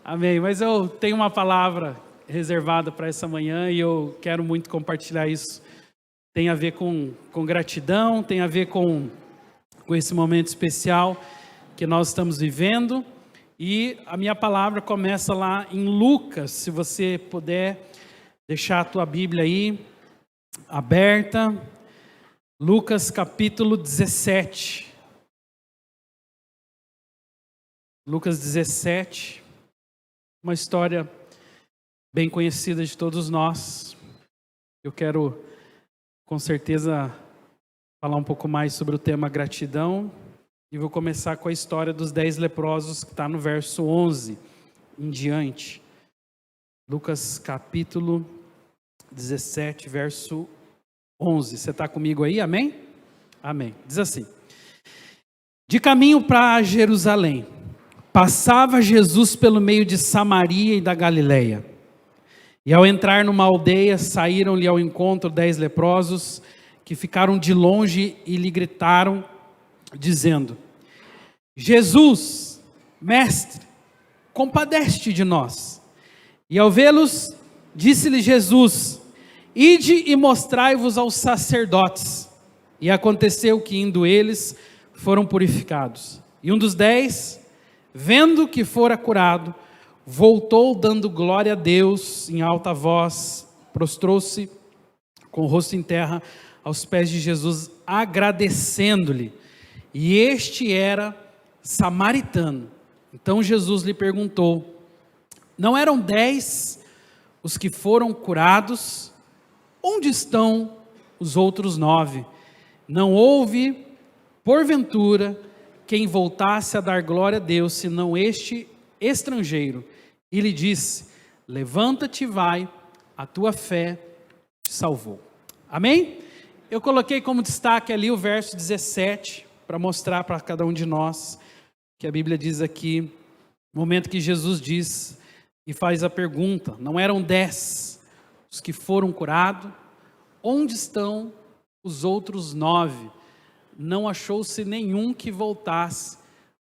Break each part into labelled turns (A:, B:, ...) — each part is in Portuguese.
A: Amém. Mas eu tenho uma palavra reservada para essa manhã e eu quero muito compartilhar isso. Tem a ver com gratidão, tem a ver com esse momento especial que nós estamos vivendo. E a minha palavra começa lá em Lucas, se você puder deixar a tua Bíblia aí aberta. Lucas capítulo 17. Lucas 17, uma história bem conhecida de todos nós. Eu quero, com certeza, falar um pouco mais sobre o tema gratidão. E vou começar com a história dos 10 leprosos, que está no verso 11 em diante. Lucas capítulo 17, verso 11. Você está comigo aí? Amém? Amém. Diz assim: de caminho para Jerusalém, passava Jesus pelo meio de Samaria e da Galileia. E ao entrar numa aldeia, saíram-lhe ao encontro 10 leprosos, que ficaram de longe e lhe gritaram, dizendo: Jesus, mestre, compadece-te de nós. E ao vê-los, disse-lhe Jesus: ide e mostrai-vos aos sacerdotes. E aconteceu que, indo eles, foram purificados. E um dos 10, vendo que fora curado, voltou dando glória a Deus em alta voz, prostrou-se com o rosto em terra aos pés de Jesus, agradecendo-lhe. E este era samaritano. Então Jesus lhe perguntou: não eram 10 os que foram curados? Onde estão os outros 9? Não houve, porventura, quem voltasse a dar glória a Deus, senão este estrangeiro. E lhe disse: levanta-te e vai, a tua fé te salvou. Amém? Eu coloquei como destaque ali o verso 17, para mostrar para cada um de nós, que a Bíblia diz aqui, no momento que Jesus diz e faz a pergunta: não eram 10 os que foram curados? Onde estão os outros 9? Não achou-se nenhum que voltasse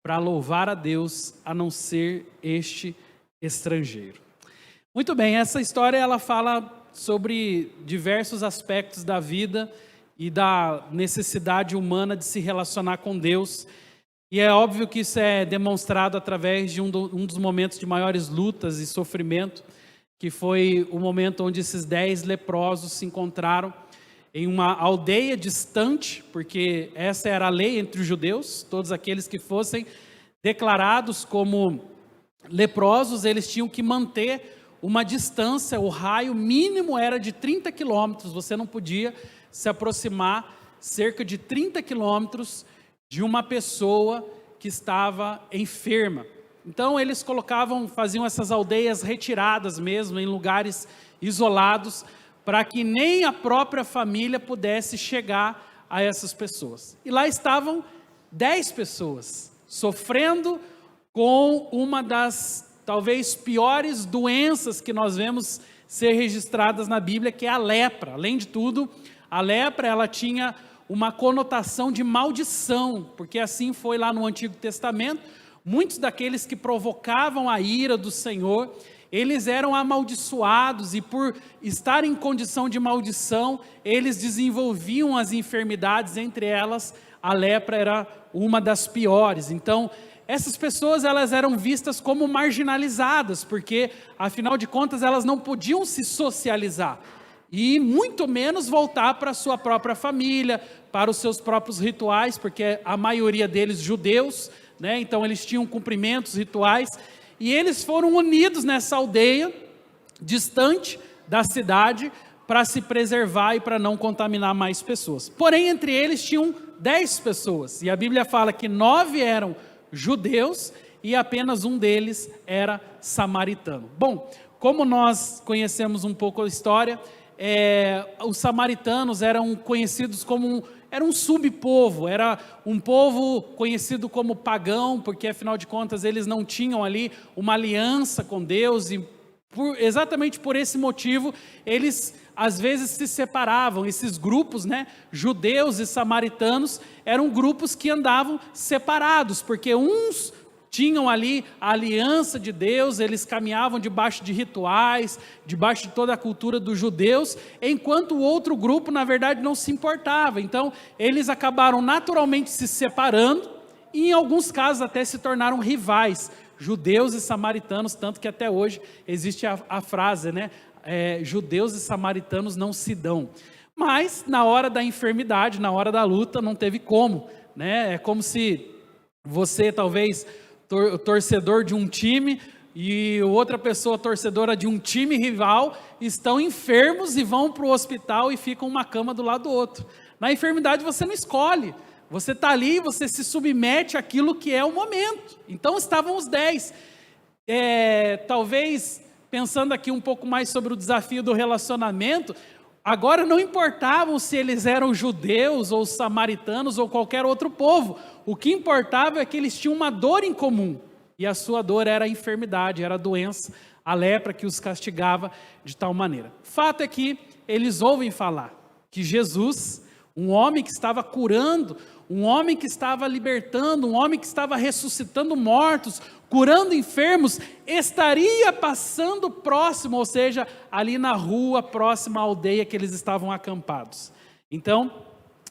A: para louvar a Deus, a não ser este estrangeiro. Muito bem, essa história ela fala sobre diversos aspectos da vida e da necessidade humana de se relacionar com Deus. E é óbvio que isso é demonstrado através de um dos momentos de maiores lutas e sofrimento, que foi o momento onde esses 10 leprosos se encontraram em uma aldeia distante, porque essa era a lei entre os judeus. Todos aqueles que fossem declarados como leprosos, eles tinham que manter uma distância, o raio mínimo era de 30 quilômetros, você não podia se aproximar cerca de 30 quilômetros de uma pessoa que estava enferma. Então eles faziam essas aldeias retiradas mesmo, em lugares isolados, para que nem a própria família pudesse chegar a essas pessoas. E lá estavam 10 pessoas, sofrendo com uma das talvez piores doenças que nós vemos ser registradas na Bíblia, que é a lepra. Além de tudo, a lepra ela tinha uma conotação de maldição, porque assim foi lá no Antigo Testamento. Muitos daqueles que provocavam a ira do Senhor, eles eram amaldiçoados, e por estar em condição de maldição, eles desenvolviam as enfermidades, entre elas a lepra era uma das piores. Então, essas pessoas elas eram vistas como marginalizadas, porque afinal de contas elas não podiam se socializar, e muito menos voltar para a sua própria família, para os seus próprios rituais, porque a maioria deles judeus, né? Então eles tinham cumprimentos, rituais, e eles foram unidos nessa aldeia, distante da cidade, para se preservar e para não contaminar mais pessoas. Porém, entre eles tinham 10 pessoas, e a Bíblia fala que 9 eram judeus, e apenas um deles era samaritano. Bom, como nós conhecemos um pouco a história, os samaritanos eram conhecidos como era um subpovo, era um povo conhecido como pagão, porque afinal de contas eles não tinham ali uma aliança com Deus, e exatamente por esse motivo eles às vezes se separavam. Esses grupos, né, judeus e samaritanos, eram grupos que andavam separados, porque uns tinham ali a aliança de Deus, eles caminhavam debaixo de rituais, debaixo de toda a cultura dos judeus, enquanto o outro grupo, na verdade, não se importava. Então, eles acabaram naturalmente se separando, e em alguns casos até se tornaram rivais, judeus e samaritanos, tanto que até hoje existe a frase, né? Judeus e samaritanos não se dão. Mas, na hora da enfermidade, na hora da luta, não teve como, né? É como se você, talvez, torcedor de um time, e outra pessoa torcedora de um time rival, estão enfermos e vão para o hospital e ficam uma cama do lado do outro. Na enfermidade você não escolhe, você está ali, você se submete àquilo que é o momento. Então estavam os 10. Talvez, pensando aqui um pouco mais sobre o desafio do relacionamento, agora não importavam se eles eram judeus ou samaritanos ou qualquer outro povo. O que importava é que eles tinham uma dor em comum. E a sua dor era a enfermidade, era a doença, a lepra que os castigava de tal maneira. Fato é que eles ouvem falar que Jesus, um homem que estava curando, um homem que estava libertando, um homem que estava ressuscitando mortos, curando enfermos, estaria passando próximo, ou seja, ali na rua, próxima à aldeia que eles estavam acampados. Então,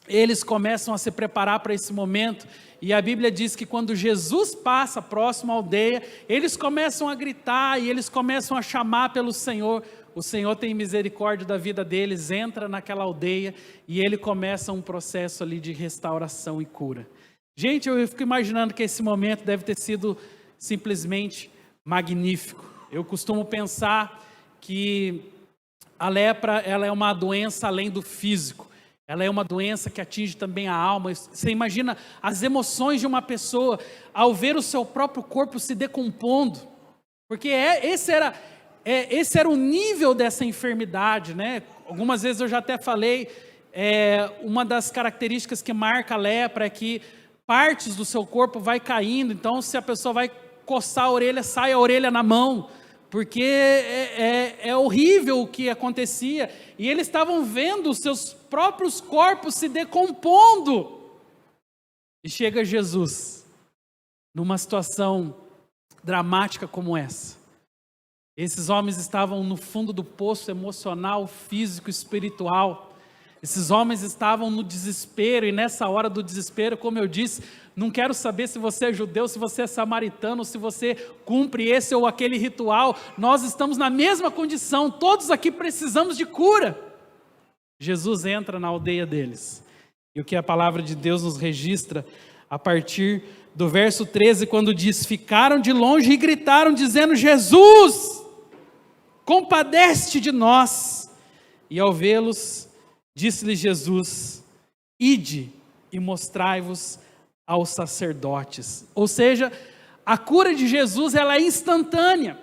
A: eles começam a se preparar para esse momento, e a Bíblia diz que quando Jesus passa próximo à aldeia, eles começam a gritar, e eles começam a chamar pelo Senhor. O Senhor tem misericórdia da vida deles, entra naquela aldeia, e ele começa um processo ali de restauração e cura. Gente, eu fico imaginando que esse momento deve ter sido simplesmente magnífico. Eu costumo pensar que a lepra, ela é uma doença além do físico. Ela é uma doença que atinge também a alma. Você imagina as emoções de uma pessoa ao ver o seu próprio corpo se decompondo. Porque esse era o nível dessa enfermidade, né? Algumas vezes eu já até falei, uma das características que marca a lepra é que partes do seu corpo vai caindo. Então, se a pessoa vai coçar a orelha, sai a orelha na mão, porque é horrível o que acontecia, e eles estavam vendo os seus próprios corpos se decompondo, e chega Jesus, numa situação dramática como essa. Esses homens estavam no fundo do poço emocional, físico, espiritual. Esses homens estavam no desespero, e nessa hora do desespero, como eu disse, não quero saber se você é judeu, se você é samaritano, se você cumpre esse ou aquele ritual, nós estamos na mesma condição, todos aqui precisamos de cura. Jesus entra na aldeia deles, e o que a palavra de Deus nos registra, a partir do verso 13, quando diz, ficaram de longe e gritaram, dizendo, Jesus, compadece-te de nós. E ao vê-los, disse-lhe Jesus, ide e mostrai-vos aos sacerdotes. Ou seja, a cura de Jesus, ela é instantânea.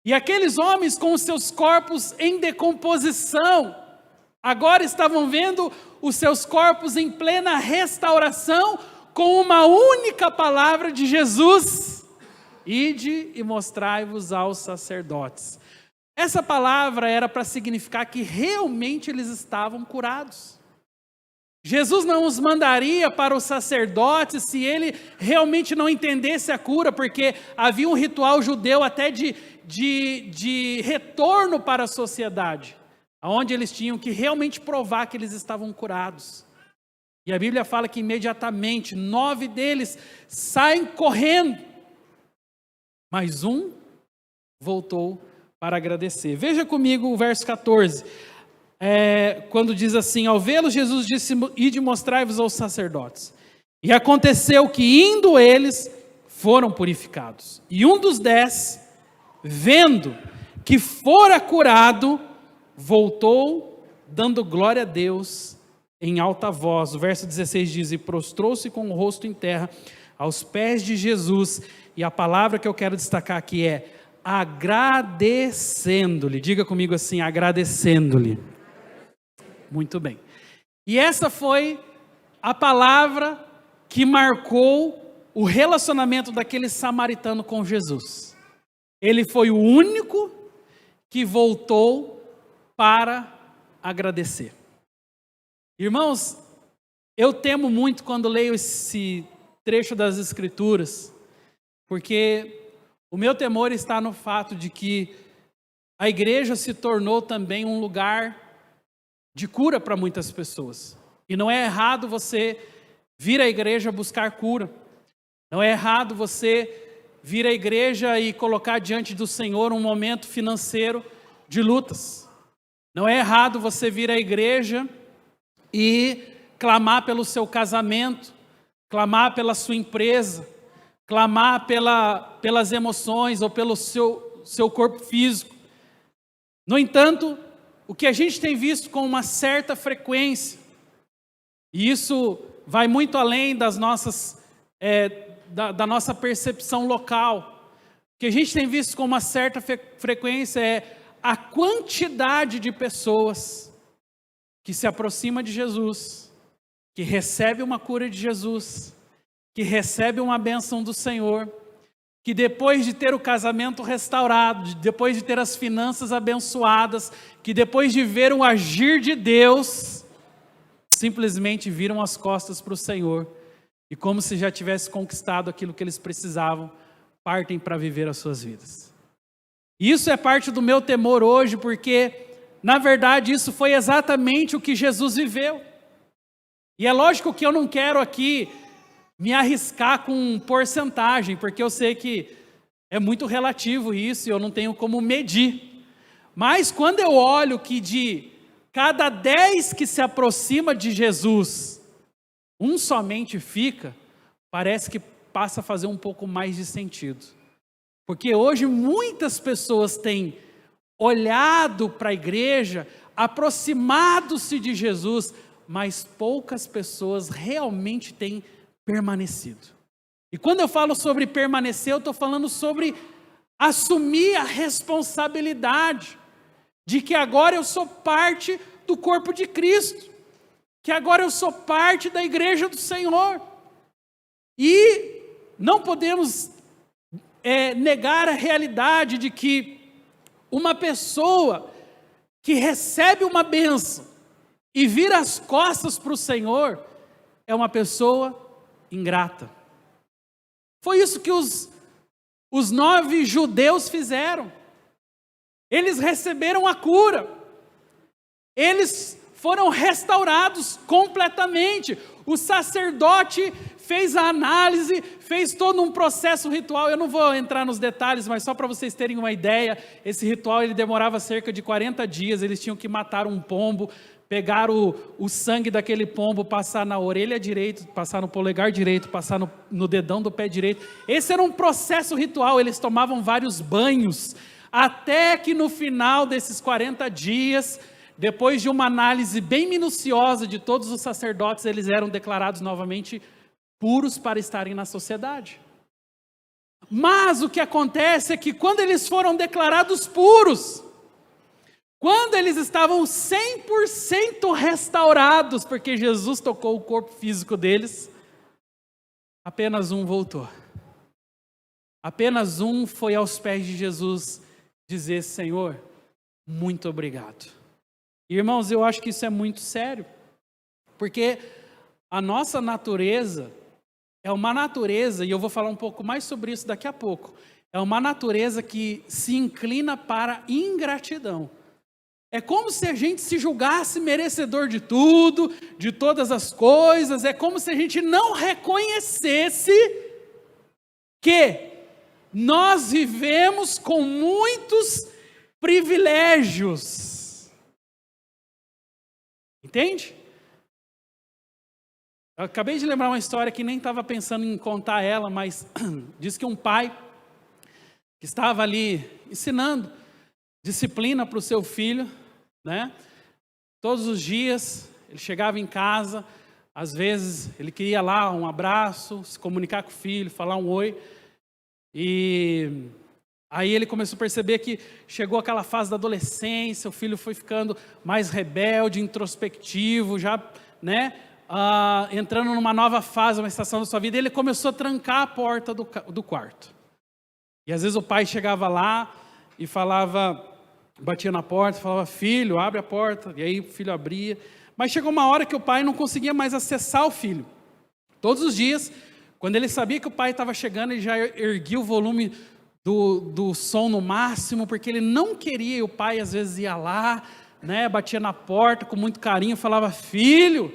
A: E aqueles homens com os seus corpos em decomposição, agora estavam vendo os seus corpos em plena restauração, com uma única palavra de Jesus, ide e mostrai-vos aos sacerdotes. Essa palavra era para significar que realmente eles estavam curados. Jesus não os mandaria para os sacerdotes se ele realmente não entendesse a cura, porque havia um ritual judeu até de retorno para a sociedade, onde eles tinham que realmente provar que eles estavam curados. E a Bíblia fala que imediatamente 9 deles saem correndo, mas um voltou para agradecer. Veja comigo o verso 14. Quando diz assim, ao vê-los, Jesus disse, ide mostrai-vos aos sacerdotes. E aconteceu que, indo eles, foram purificados. E um dos 10, vendo que fora curado, voltou, dando glória a Deus em alta voz. O verso 16 diz, e prostrou-se com o rosto em terra, aos pés de Jesus. E a palavra que eu quero destacar aqui é, agradecendo-lhe. Diga comigo assim, agradecendo-lhe. Muito bem. E essa foi a palavra que marcou o relacionamento daquele samaritano com Jesus. Ele foi o único que voltou para agradecer. Irmãos, eu temo muito quando leio esse trecho das Escrituras, porque o meu temor está no fato de que a igreja se tornou também um lugar de cura para muitas pessoas. E não é errado você vir à igreja buscar cura. Não é errado você vir à igreja e colocar diante do Senhor um momento financeiro de lutas. Não é errado você vir à igreja e clamar pelo seu casamento, clamar pela sua empresa, clamar pelas emoções ou pelo seu corpo físico. No entanto, o que a gente tem visto com uma certa frequência, e isso vai muito além das nossas, da nossa percepção local, o que a gente tem visto com uma certa frequência é a quantidade de pessoas que se aproxima de Jesus, que recebe uma cura de Jesus, que recebe uma bênção do Senhor, que depois de ter o casamento restaurado, depois de ter as finanças abençoadas, que depois de ver o agir de Deus, simplesmente viram as costas para o Senhor, e como se já tivesse conquistado aquilo que eles precisavam, partem para viver as suas vidas. Isso é parte do meu temor hoje, porque, na verdade, isso foi exatamente o que Jesus viveu. E é lógico que eu não quero aqui me arriscar com porcentagem, porque eu sei que é muito relativo isso e eu não tenho como medir. Mas quando eu olho que de cada 10 que se aproxima de Jesus, um somente fica, parece que passa a fazer um pouco mais de sentido. Porque hoje muitas pessoas têm olhado para a igreja, aproximado-se de Jesus, mas poucas pessoas realmente têm permanecido. E quando eu falo sobre permanecer, eu estou falando sobre assumir a responsabilidade de que agora eu sou parte do corpo de Cristo, que agora eu sou parte da igreja do Senhor. E não podemos negar a realidade de que uma pessoa que recebe uma bênção e vira as costas para o Senhor é uma pessoa ingrata. Foi isso que os 9 judeus fizeram. Eles receberam a cura. Eles foram restaurados completamente. O sacerdote fez a análise, fez todo um processo ritual. Eu não vou entrar nos detalhes, mas só para vocês terem uma ideia, esse ritual ele demorava cerca de 40 dias. Eles tinham que matar um pombo, pegar o sangue daquele pombo, passar na orelha direita, passar no polegar direito, passar no dedão do pé direito. Esse era um processo ritual. Eles tomavam vários banhos, até que no final desses 40 dias, depois de uma análise bem minuciosa de todos os sacerdotes, eles eram declarados novamente puros para estarem na sociedade. Mas o que acontece é que quando eles foram declarados puros, quando eles estavam 100% restaurados, porque Jesus tocou o corpo físico deles, apenas um voltou. Apenas um foi aos pés de Jesus dizer: Senhor, muito obrigado. Irmãos, eu acho que isso é muito sério, porque a nossa natureza é uma natureza, e eu vou falar um pouco mais sobre isso daqui a pouco, é uma natureza que se inclina para ingratidão. É como se a gente se julgasse merecedor de tudo, de todas as coisas, é como se a gente não reconhecesse que nós vivemos com muitos privilégios. Entende? Eu acabei de lembrar uma história que nem estava pensando em contar ela, mas diz que um pai que estava ali ensinando disciplina para o seu filho, né? Todos os dias ele chegava em casa, às vezes ele queria lá um abraço, se comunicar com o filho, falar um oi, e aí ele começou a perceber que chegou aquela fase da adolescência, o filho foi ficando mais rebelde, introspectivo, já, né? Entrando numa nova fase, uma estação da sua vida, ele começou a trancar a porta do quarto. E às vezes o pai chegava lá e falava, batia na porta, falava: filho, abre a porta. E aí o filho abria. Mas chegou uma hora que o pai não conseguia mais acessar o filho. Todos os dias, Quando ele sabia que o pai estava chegando, ele já erguia o volume do som no máximo, porque ele não queria, e o pai às vezes ia lá, né, batia na porta com muito carinho, falava: filho,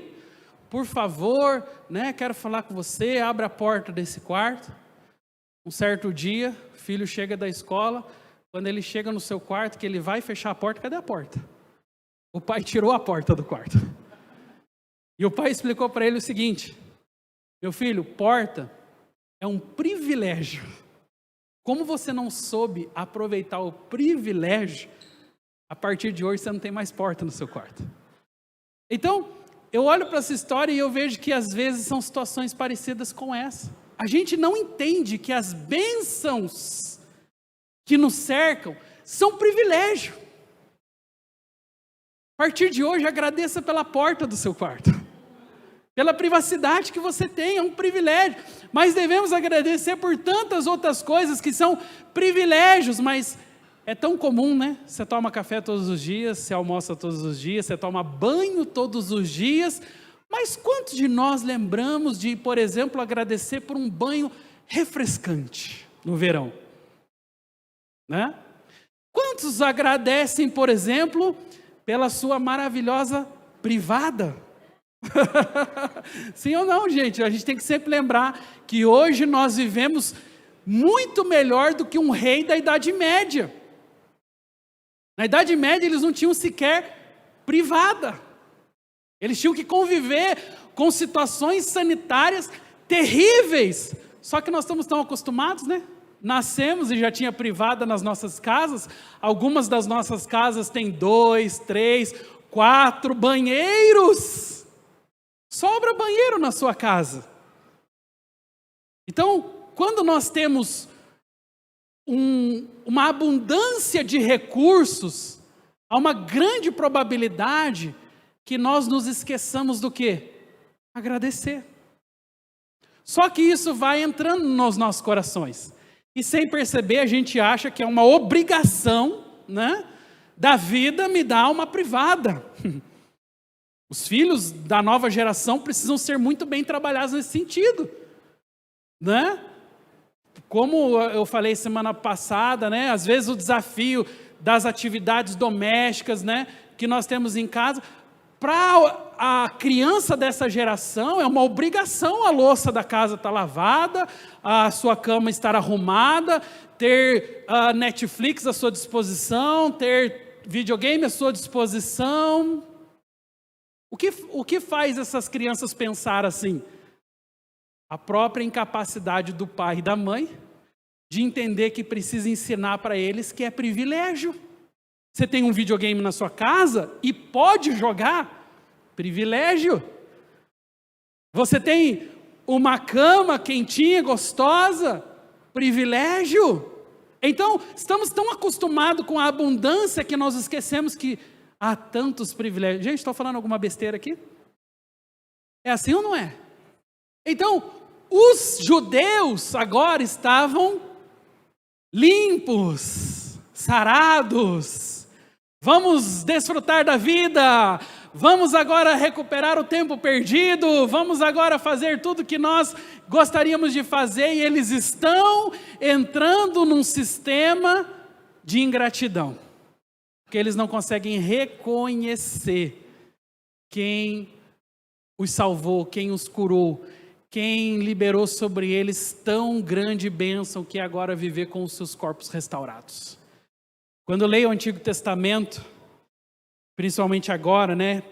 A: por favor, né, quero falar com você, abre a porta desse quarto. Um certo dia, o filho chega da escola, quando ele chega no seu quarto, que ele vai fechar a porta, cadê a porta? O pai tirou a porta do quarto. E o pai explicou para ele o seguinte: meu filho, porta é um privilégio. Como você não soube aproveitar o privilégio, a partir de hoje você não tem mais porta no seu quarto. Então, eu olho para essa história e eu vejo que às vezes são situações parecidas com essa. A gente não entende que as bênçãos que nos cercam são privilégio. A partir de hoje, agradeça pela porta do seu quarto, pela privacidade que você tem, é um privilégio. Mas devemos agradecer por tantas outras coisas que são privilégios, mas é tão comum, né? Você toma café todos os dias, você almoça todos os dias, você toma banho todos os dias, mas quantos de nós lembramos de, por exemplo, agradecer por um banho refrescante no verão? Né? Quantos agradecem, por exemplo, pela sua maravilhosa privada? Sim ou não, gente? A gente tem que sempre lembrar que hoje nós vivemos muito melhor do que um rei da Idade Média. Na Idade Média eles não tinham sequer privada. Eles tinham que conviver com situações sanitárias terríveis. Só que nós estamos tão acostumados, né? Nascemos e já tinha privada nas nossas casas. Algumas das nossas casas têm 2, 3, 4 banheiros. Sobra banheiro na sua casa. Então, quando nós temos uma abundância de recursos, há uma grande probabilidade que nós nos esqueçamos do quê? Agradecer. Só que isso vai entrando nos nossos corações. E sem perceber, a gente acha que é uma obrigação, né, da vida me dar uma privada. Os filhos da nova geração precisam ser muito bem trabalhados nesse sentido, né? Como eu falei semana passada, né? Às vezes o desafio das atividades domésticas, né, que nós temos em casa, para a criança dessa geração é uma obrigação a louça da casa estar lavada, a sua cama estar arrumada, ter a Netflix à sua disposição, ter videogame à sua disposição. O que faz essas crianças pensar assim? A própria incapacidade do pai e da mãe de entender que precisa ensinar para eles que é privilégio. Você tem um videogame na sua casa e pode jogar, privilégio. Você tem uma cama quentinha, gostosa, privilégio. Então, estamos tão acostumados com a abundância que nós esquecemos que há tantos privilégios. Gente, estou falando alguma besteira aqui? É assim ou não é? Então, os judeus agora estavam limpos, sarados. Vamos desfrutar da vida. Vamos agora recuperar o tempo perdido. Vamos agora fazer tudo que nós gostaríamos de fazer. E eles estão entrando num sistema de ingratidão. Porque eles não conseguem reconhecer quem os salvou, quem os curou, quem liberou sobre eles tão grande bênção que é agora viver com os seus corpos restaurados. Quando eu leio o Antigo Testamento, principalmente agora, né?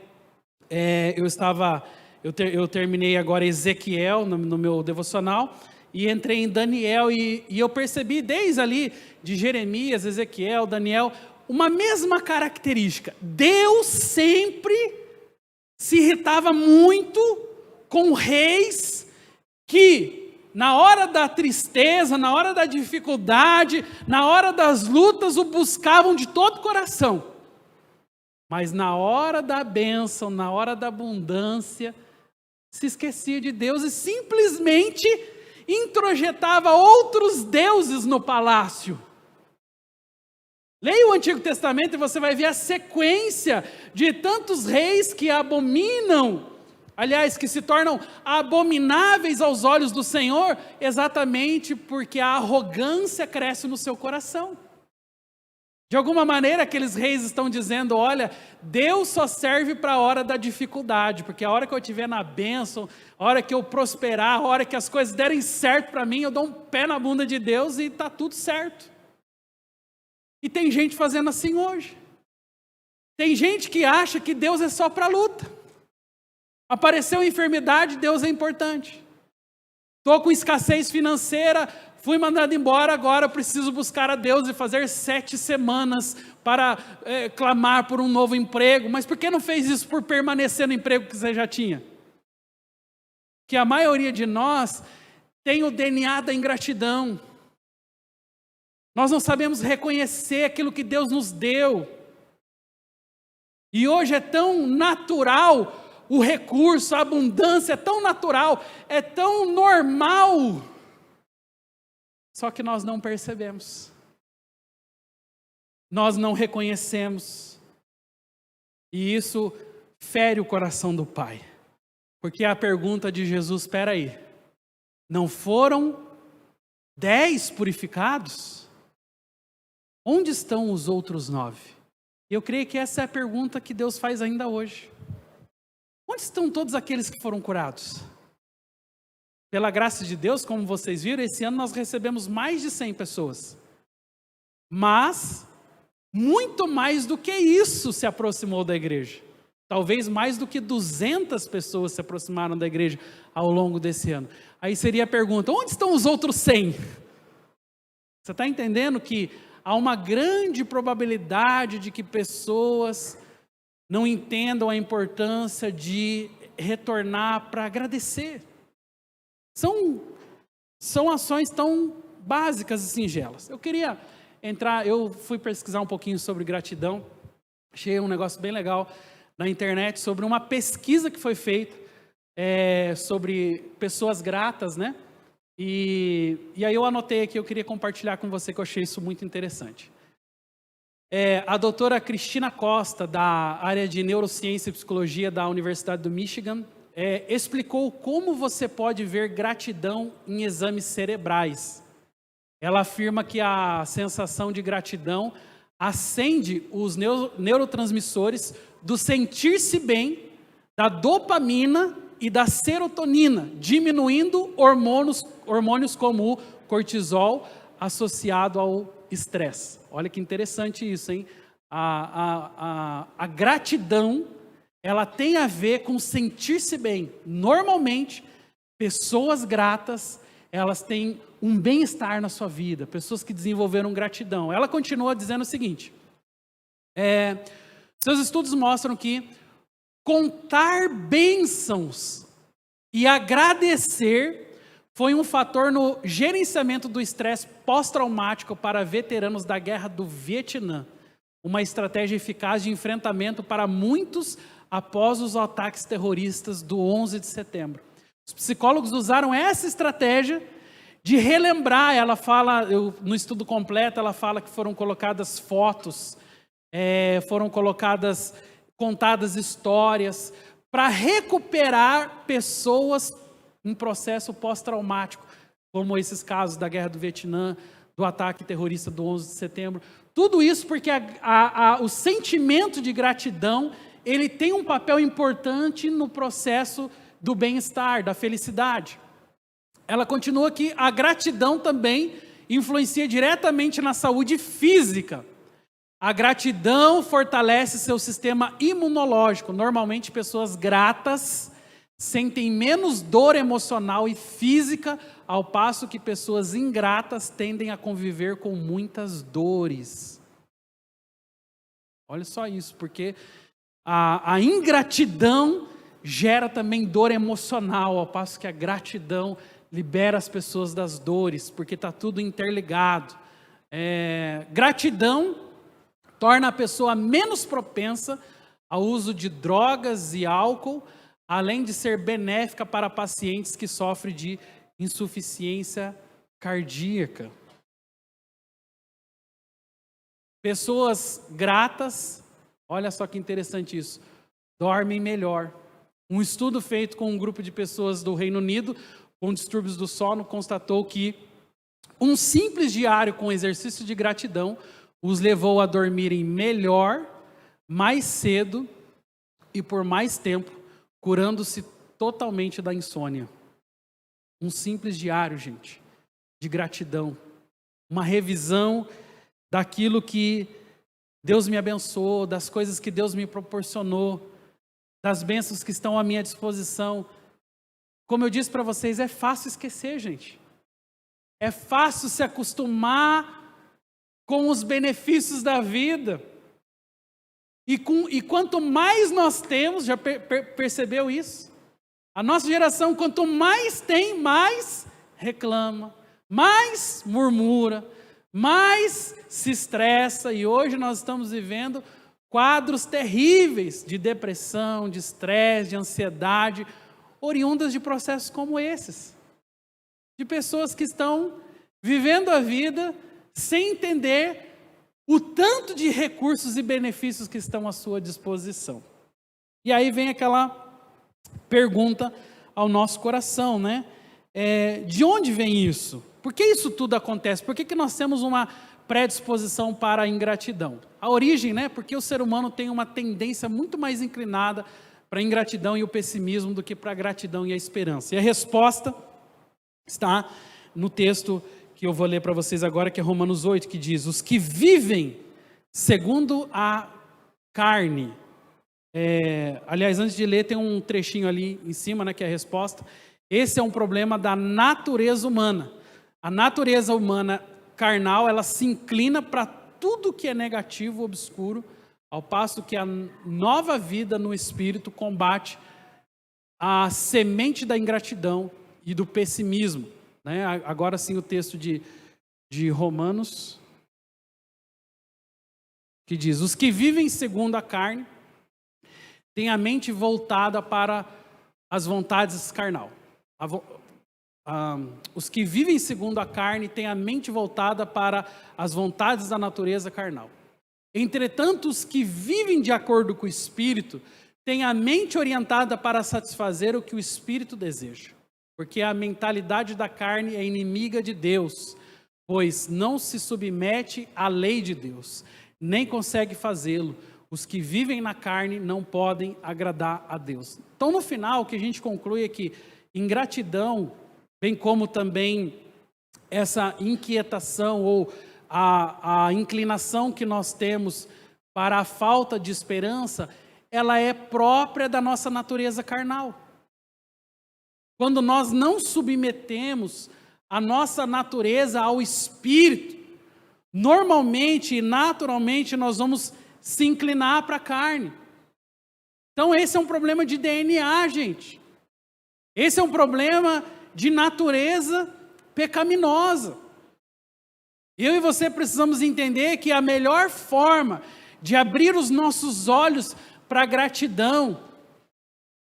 A: Eu terminei agora Ezequiel no meu devocional e entrei em Daniel e eu percebi desde ali de Jeremias, Ezequiel, Daniel, uma mesma característica. Deus sempre se irritava muito com reis que, na hora da tristeza, na hora da dificuldade, na hora das lutas, o buscavam de todo o coração. Mas na hora da bênção, na hora da abundância, se esquecia de Deus e simplesmente introjetava outros deuses no palácio. Leia o Antigo Testamento e você vai ver a sequência de tantos reis que abominam Aliás, que se tornam abomináveis aos olhos do Senhor, exatamente porque a arrogância cresce no seu coração. De alguma maneira, aqueles reis estão dizendo: olha, Deus só serve para a hora da dificuldade, porque a hora que eu estiver na bênção, a hora que eu prosperar, a hora que as coisas derem certo para mim, eu dou um pé na bunda de Deus e está tudo certo. E tem gente fazendo assim hoje. Tem gente que acha que Deus é só para luta. Apareceu enfermidade, Deus é importante. Estou com escassez financeira, fui mandado embora, agora preciso buscar a Deus e fazer 7 semanas para clamar por um novo emprego. Mas por que não fez isso por permanecer no emprego que você já tinha? Que a maioria de nós tem o DNA da ingratidão. Nós não sabemos reconhecer aquilo que Deus nos deu. E hoje é tão natural o recurso, a abundância é tão natural, é tão normal. Só que nós não percebemos. Nós não reconhecemos. E isso fere o coração do Pai. Porque a pergunta de Jesus: espera aí, não foram 10 purificados? Onde estão os outros 9? Eu creio que essa é a pergunta que Deus faz ainda hoje. Onde estão todos aqueles que foram curados? Pela graça de Deus, como vocês viram, esse ano nós recebemos mais de 100 pessoas. Mas, muito mais do que isso se aproximou da igreja. Talvez mais do que 200 pessoas se aproximaram da igreja ao longo desse ano. Aí seria a pergunta: onde estão os outros 100? Você está entendendo que há uma grande probabilidade de que pessoas não entendam a importância de retornar para agradecer. São ações tão básicas e singelas. Eu fui pesquisar um pouquinho sobre gratidão, achei um negócio bem legal na internet sobre uma pesquisa que foi feita sobre pessoas gratas, né? E aí eu anotei aqui, eu queria compartilhar com você, que eu achei isso muito interessante. A doutora Cristina Costa, da área de Neurociência e Psicologia da Universidade do Michigan, explicou como você pode ver gratidão em exames cerebrais. Ela afirma que a sensação de gratidão acende os neurotransmissores do sentir-se bem, da dopamina e da serotonina, diminuindo hormônios como o cortisol associado ao estresse. Olha que interessante isso, hein? A gratidão, ela tem a ver com sentir-se bem. Normalmente, pessoas gratas, elas têm um bem-estar na sua vida, pessoas que desenvolveram gratidão. Ela continua dizendo o seguinte: seus estudos mostram que contar bênçãos e agradecer foi um fator no gerenciamento do estresse pós-traumático para veteranos da Guerra do Vietnã. Uma estratégia eficaz de enfrentamento para muitos após os ataques terroristas do 11 de setembro. Os psicólogos usaram essa estratégia de relembrar. Ela fala, no estudo completo, ela fala que foram colocadas fotos, contadas histórias, para recuperar pessoas em processo pós-traumático, como esses casos da Guerra do Vietnã, do ataque terrorista do 11 de setembro. Tudo isso porque o sentimento de gratidão, ele tem um papel importante no processo do bem-estar, da felicidade. Ela continua que a gratidão também influencia diretamente na saúde física. A gratidão fortalece seu sistema imunológico. Normalmente, pessoas gratas sentem menos dor emocional e física, ao passo que pessoas ingratas tendem a conviver com muitas dores. Olha só isso, porque a ingratidão gera também dor emocional, ao passo que a gratidão libera as pessoas das dores, porque está tudo interligado. Gratidão torna a pessoa menos propensa ao uso de drogas e álcool, além de ser benéfica para pacientes que sofrem de insuficiência cardíaca. Pessoas gratas, olha só que interessante isso, dormem melhor, Um estudo feito com um grupo de pessoas do Reino Unido com distúrbios do sono constatou que um simples diário com exercício de gratidão os levou a dormirem melhor, mais cedo e por mais tempo, curando-se totalmente da insônia. Um simples diário, gente, de gratidão. Uma revisão daquilo que Deus me abençoou, das coisas que Deus me proporcionou, das bênçãos que estão à minha disposição. Como eu disse para vocês, é fácil esquecer, gente. É fácil se acostumar com os benefícios da vida. E quanto mais nós temos, já percebeu isso? A nossa geração, quanto mais tem, mais reclama, mais murmura, mais se estressa. E hoje nós estamos vivendo quadros terríveis de depressão, de estresse, de ansiedade, oriundas de processos como esses. De pessoas que estão vivendo a vida sem entender o tanto de recursos e benefícios que estão à sua disposição. E aí vem aquela pergunta ao nosso coração, né? De onde vem isso? Por que isso tudo acontece? Por que nós temos uma predisposição para a ingratidão? A origem, né? Porque o ser humano tem uma tendência muito mais inclinada para a ingratidão e o pessimismo do que para a gratidão e a esperança. E a resposta está no texto que eu vou ler para vocês agora, que é Romanos 8, que diz: os que vivem segundo a carne. Aliás, antes de ler, tem um trechinho ali em cima, né, que é a resposta. Esse é um problema da natureza humana. A natureza humana carnal, ela se inclina para tudo que é negativo, obscuro, ao passo que a nova vida no Espírito combate a semente da ingratidão e do pessimismo. Né? Agora sim o texto de Romanos, que diz: os que vivem segundo a carne têm a mente voltada para as vontades carnal. Os que vivem segundo a carne têm a mente voltada para as vontades da natureza carnal. Entretanto, os que vivem de acordo com o Espírito têm a mente orientada para satisfazer o que o Espírito deseja. Porque a mentalidade da carne é inimiga de Deus, pois não se submete à lei de Deus, nem consegue fazê-lo. Os que vivem na carne não podem agradar a Deus. Então, no final, o que a gente conclui é que ingratidão, bem como também essa inquietação ou a inclinação que nós temos para a falta de esperança, ela é própria da nossa natureza carnal. Quando nós não submetemos a nossa natureza ao Espírito, normalmente e naturalmente nós vamos se inclinar para a carne. Então esse é um problema de DNA, gente. Esse é um problema de natureza pecaminosa. Eu e você precisamos entender que a melhor forma de abrir os nossos olhos para a gratidão,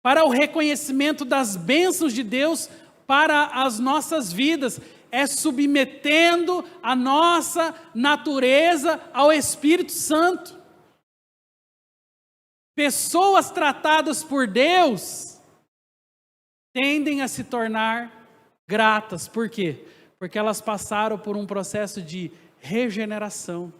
A: para o reconhecimento das bênçãos de Deus para as nossas vidas, é submetendo a nossa natureza ao Espírito Santo. Pessoas tratadas por Deus tendem a se tornar gratas. Por quê? Porque elas passaram por um processo de regeneração.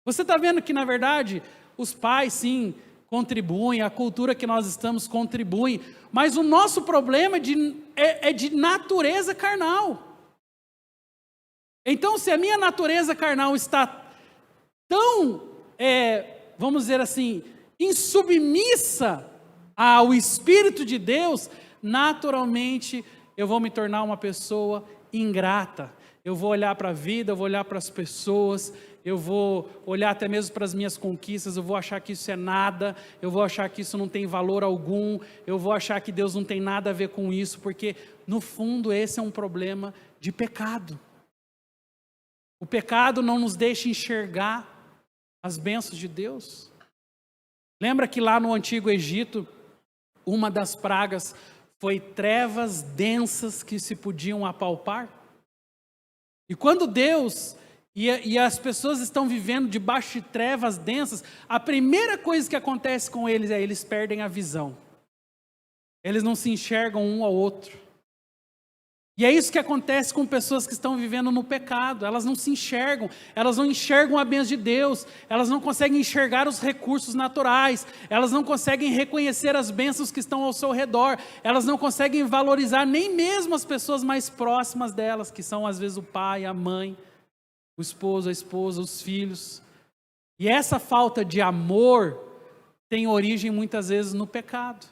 A: Você está vendo que, na verdade, os pais, sim, contribuem, a cultura que nós estamos contribui, mas o nosso problema é de natureza carnal. Então, se a minha natureza carnal está tão, vamos dizer assim, insubmissa ao Espírito de Deus, naturalmente eu vou me tornar uma pessoa ingrata. Eu vou olhar para a vida, eu vou olhar para as pessoas, eu vou olhar até mesmo para as minhas conquistas, eu vou achar que isso é nada, eu vou achar que isso não tem valor algum, eu vou achar que Deus não tem nada a ver com isso, porque no fundo esse é um problema de pecado. O pecado não nos deixa enxergar as bênçãos de Deus. Lembra que lá no Antigo Egito, uma das pragas foi trevas densas que se podiam apalpar? E quando Deus e as pessoas estão vivendo debaixo de trevas densas, a primeira coisa que acontece com eles é eles perdem a visão. Eles não se enxergam um ao outro. E é isso que acontece com pessoas que estão vivendo no pecado. Elas não se enxergam, elas não enxergam a bênção de Deus, elas não conseguem enxergar os recursos naturais, elas não conseguem reconhecer as bênçãos que estão ao seu redor, elas não conseguem valorizar nem mesmo as pessoas mais próximas delas, que são às vezes o pai, a mãe, o esposo, a esposa, os filhos. E essa falta de amor tem origem muitas vezes no pecado,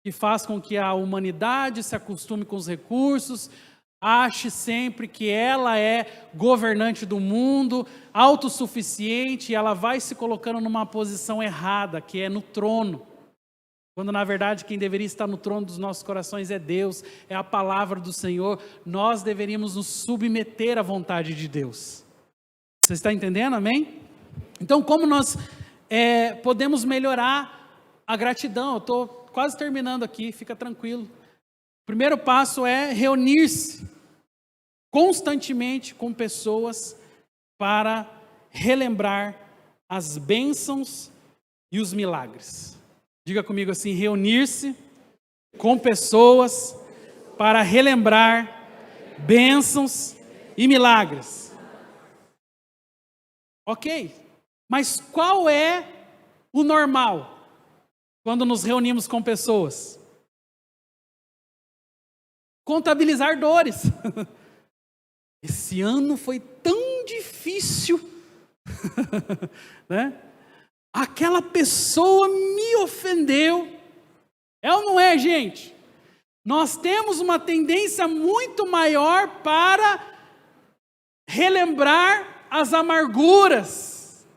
A: que faz com que a humanidade se acostume com os recursos, ache sempre que ela é governante do mundo, autossuficiente, e ela vai se colocando numa posição errada, que é no trono. Quando na verdade quem deveria estar no trono dos nossos corações é Deus, é a palavra do Senhor. Nós deveríamos nos submeter à vontade de Deus. Você está entendendo, amém? Então como nós podemos melhorar a gratidão? Eu estou quase terminando aqui, fica tranquilo. O primeiro passo é reunir-se constantemente com pessoas para relembrar as bênçãos e os milagres. Diga comigo assim: reunir-se com pessoas para relembrar bênçãos e milagres. Ok, mas qual é o normal quando nos reunimos com pessoas? Contabilizar dores. Esse ano foi tão difícil, né? Aquela pessoa me ofendeu. É ou não é, gente? Nós temos uma tendência muito maior para relembrar as amarguras,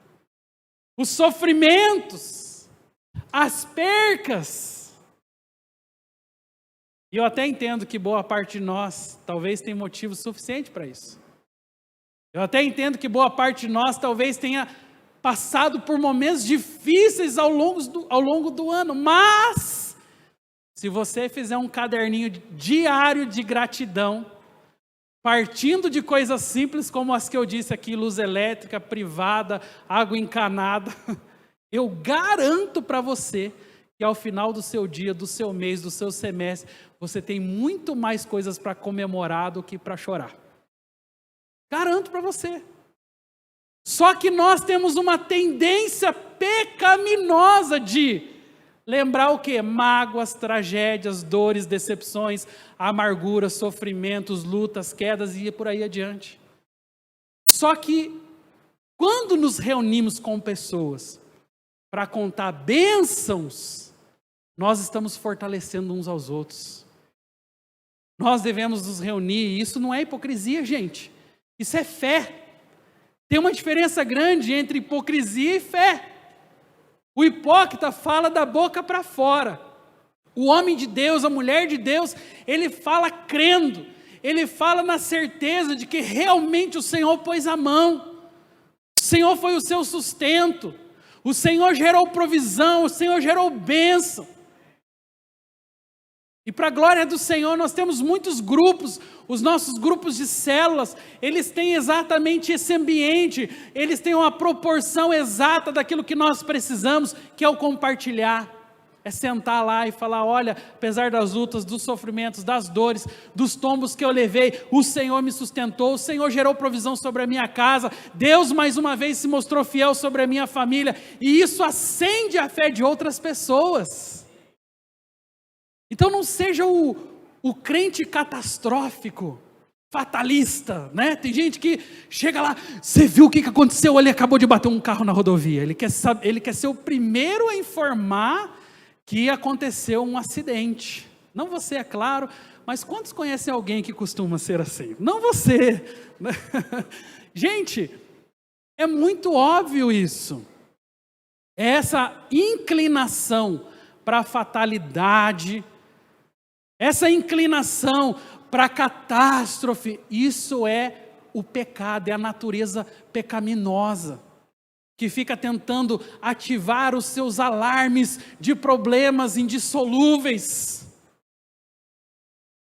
A: os sofrimentos, as percas. E eu até entendo que boa parte de nós talvez tenha motivo suficiente para isso. Eu até entendo que boa parte de nós talvez tenha passado por momentos difíceis ao longo do ano. Mas, se você fizer um caderninho diário de gratidão, partindo de coisas simples como as que eu disse aqui, luz elétrica, privada, água encanada, eu garanto para você que ao final do seu dia, do seu mês, do seu semestre, você tem muito mais coisas para comemorar do que para chorar. Garanto para você. Só que nós temos uma tendência pecaminosa de lembrar o quê? Mágoas, tragédias, dores, decepções, amarguras, sofrimentos, lutas, quedas e por aí adiante. Só que quando nos reunimos com pessoas para contar bênçãos, nós estamos fortalecendo uns aos outros. Nós devemos nos reunir, e isso não é hipocrisia, gente. Isso é fé. Tem uma diferença grande entre hipocrisia e fé. O hipócrita fala da boca para fora. O homem de Deus, a mulher de Deus, ele fala crendo. Ele fala na certeza de que realmente o Senhor pôs a mão. O Senhor foi o seu sustento. O Senhor gerou provisão, o Senhor gerou bênção. E para a glória do Senhor, nós temos muitos grupos, os nossos grupos de células, eles têm exatamente esse ambiente, eles têm uma proporção exata daquilo que nós precisamos, que é o compartilhar. É sentar lá e falar: olha, apesar das lutas, dos sofrimentos, das dores, dos tombos que eu levei, o Senhor me sustentou, o Senhor gerou provisão sobre a minha casa, Deus mais uma vez se mostrou fiel sobre a minha família, e isso acende a fé de outras pessoas. Então não seja o crente catastrófico, fatalista, né? Tem gente que chega lá, você viu o que aconteceu? Ele acabou de bater um carro na rodovia. Ele quer ser o primeiro a informar que aconteceu um acidente. Não você, é claro, mas quantos conhecem alguém que costuma ser assim? Não você. Né? Gente, é muito óbvio isso. É essa inclinação para a fatalidade, essa inclinação para a catástrofe, isso é o pecado, é a natureza pecaminosa, que fica tentando ativar os seus alarmes de problemas indissolúveis,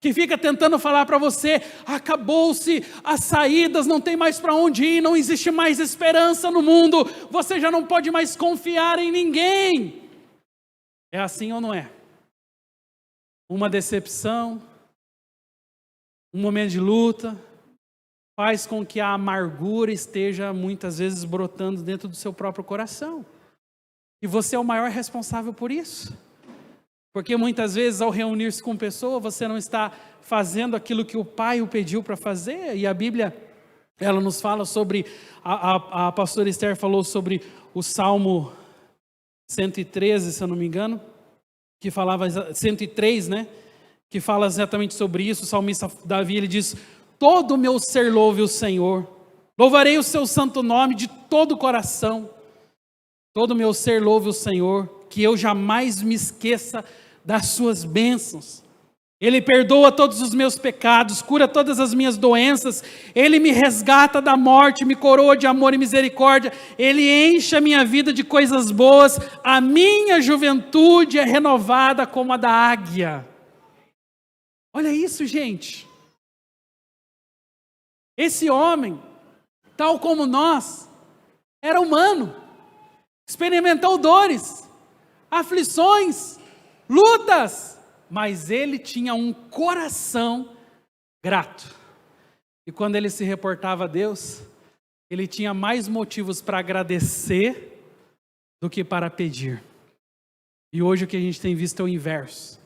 A: que fica tentando falar para você: acabou-se as saídas, não tem mais para onde ir, não existe mais esperança no mundo, você já não pode mais confiar em ninguém. É assim ou não é? uma decepção, um momento de luta, faz com que a amargura esteja muitas vezes brotando dentro do seu próprio coração. E você é o maior responsável por isso. Porque muitas vezes ao reunir-se com pessoa, você não está fazendo aquilo que o Pai o pediu para fazer. E a Bíblia, ela nos fala sobre, a pastora Esther falou sobre o Salmo 113, se eu não me engano, que falava, 103, né? Que fala exatamente sobre isso. O salmista Davi, ele diz: todo o meu ser louve o Senhor, louvarei o seu santo nome de todo o coração. Todo o meu ser louve o Senhor, que eu jamais me esqueça das suas bênçãos. Ele perdoa todos os meus pecados, cura todas as minhas doenças, Ele me resgata da morte, me coroa de amor e misericórdia, Ele enche a minha vida de coisas boas, a minha juventude é renovada como a da águia. Olha isso, gente. Esse homem, tal como nós, era humano, experimentou dores, aflições, lutas, mas ele tinha um coração grato. E quando ele se reportava a Deus, ele tinha mais motivos para agradecer do que para pedir. E hoje o que a gente tem visto é o inverso.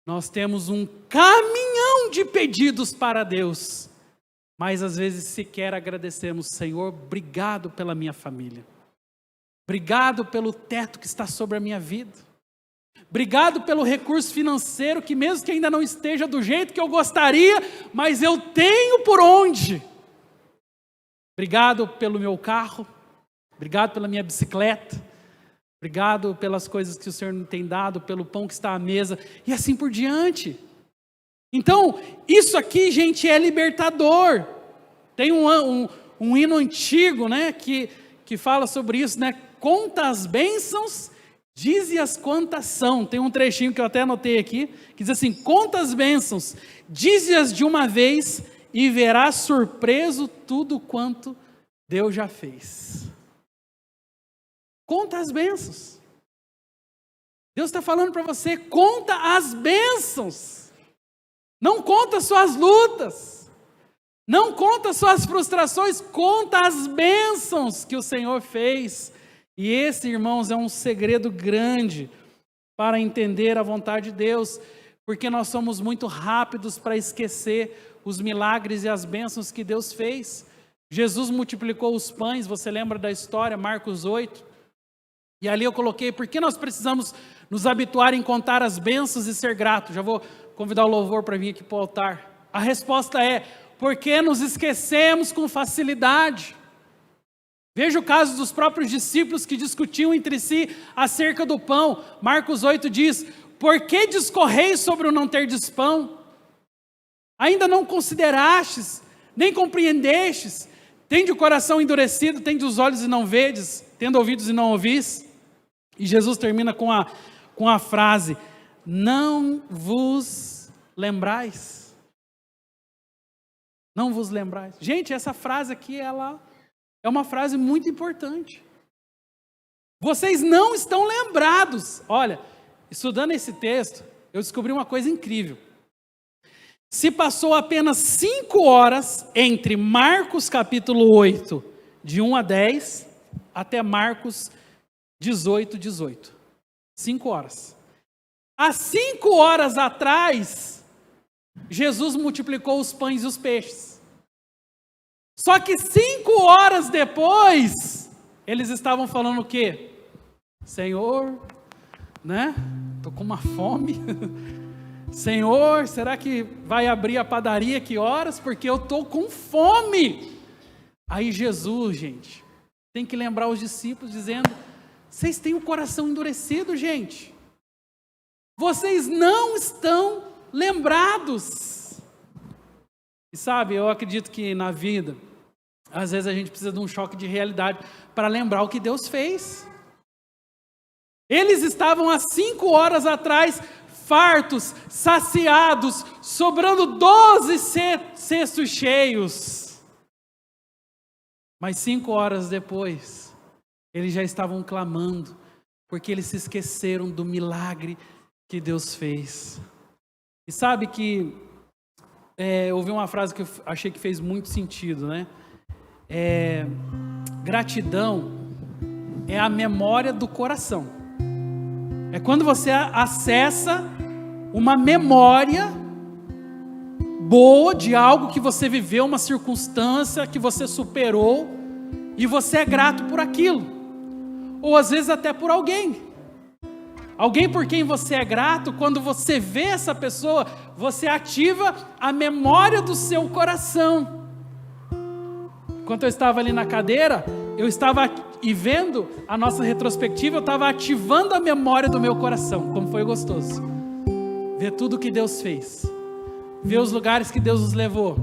A: Nós temos um caminhão de pedidos para Deus, mas às vezes sequer agradecemos: Senhor, obrigado pela minha família. Obrigado pelo teto que está sobre a minha vida. Obrigado pelo recurso financeiro que mesmo que ainda não esteja do jeito que eu gostaria, mas eu tenho por onde. Obrigado pelo meu carro. Obrigado pela minha bicicleta. Obrigado pelas coisas que o Senhor me tem dado, pelo pão que está à mesa e assim por diante. Então, isso aqui, gente, é libertador. Tem um hino antigo, né, que fala sobre isso, né? Conta as bênçãos, dize-as quantas são. Tem um trechinho que eu até anotei aqui, que diz assim: conta as bênçãos, dize-as de uma vez e verás surpreso tudo quanto Deus já fez. Conta as bênçãos. Deus está falando para você: conta as bênçãos. Não conta suas lutas. Não conta suas frustrações. Conta as bênçãos que o Senhor fez. E esse, irmãos, é um segredo grande para entender a vontade de Deus, porque nós somos muito rápidos para esquecer os milagres e as bênçãos que Deus fez. Jesus multiplicou os pães, você lembra da história, Marcos 8? E ali eu coloquei: por que nós precisamos nos habituar em contar as bênçãos e ser gratos? Já vou convidar o louvor para vir aqui para o altar. A resposta é: porque nos esquecemos com facilidade. Veja o caso dos próprios discípulos que discutiam entre si acerca do pão. Marcos 8 diz: por que discorreis sobre o não terdes pão? Ainda não considerastes, nem compreendestes? Tende o coração endurecido, tende os olhos e não vedes, tendo ouvidos e não ouvis? E Jesus termina com a frase: não vos lembrais. Não vos lembrais. Gente, essa frase aqui, ela é uma frase muito importante. Vocês não estão lembrados. Olha, estudando esse texto, eu descobri uma coisa incrível. Se passou apenas 5 horas entre Marcos capítulo 8, de 1 a 10, até Marcos 18, 18. 5 horas. Há 5 horas atrás, Jesus multiplicou os pães e os peixes. Só que 5 horas depois, eles estavam falando o quê? Senhor, né? Estou com uma fome. Senhor, será que vai abrir a padaria que horas? Porque eu estou com fome. Aí Jesus, gente, tem que lembrar os discípulos dizendo: vocês têm o coração endurecido, gente. Vocês não estão lembrados. E sabe, eu acredito que na vida, às vezes a gente precisa de um choque de realidade para lembrar o que Deus fez. Eles estavam há 5 horas atrás fartos, saciados, sobrando 12 cestos cheios. Mas 5 horas depois, eles já estavam clamando, porque eles se esqueceram do milagre que Deus fez. E sabe que eu ouvi uma frase que eu achei que fez muito sentido, né? Gratidão é a memória do coração. É quando você acessa uma memória boa de algo que você viveu, uma circunstância que você superou, e você é grato por aquilo. Ou às vezes até por alguém. Alguém por quem você é grato, quando você vê essa pessoa, você ativa a memória do seu coração. Enquanto eu estava ali na cadeira, eu estava vendo a nossa retrospectiva, eu estava ativando a memória do meu coração. Como foi gostoso ver tudo que Deus fez, ver os lugares que Deus nos levou,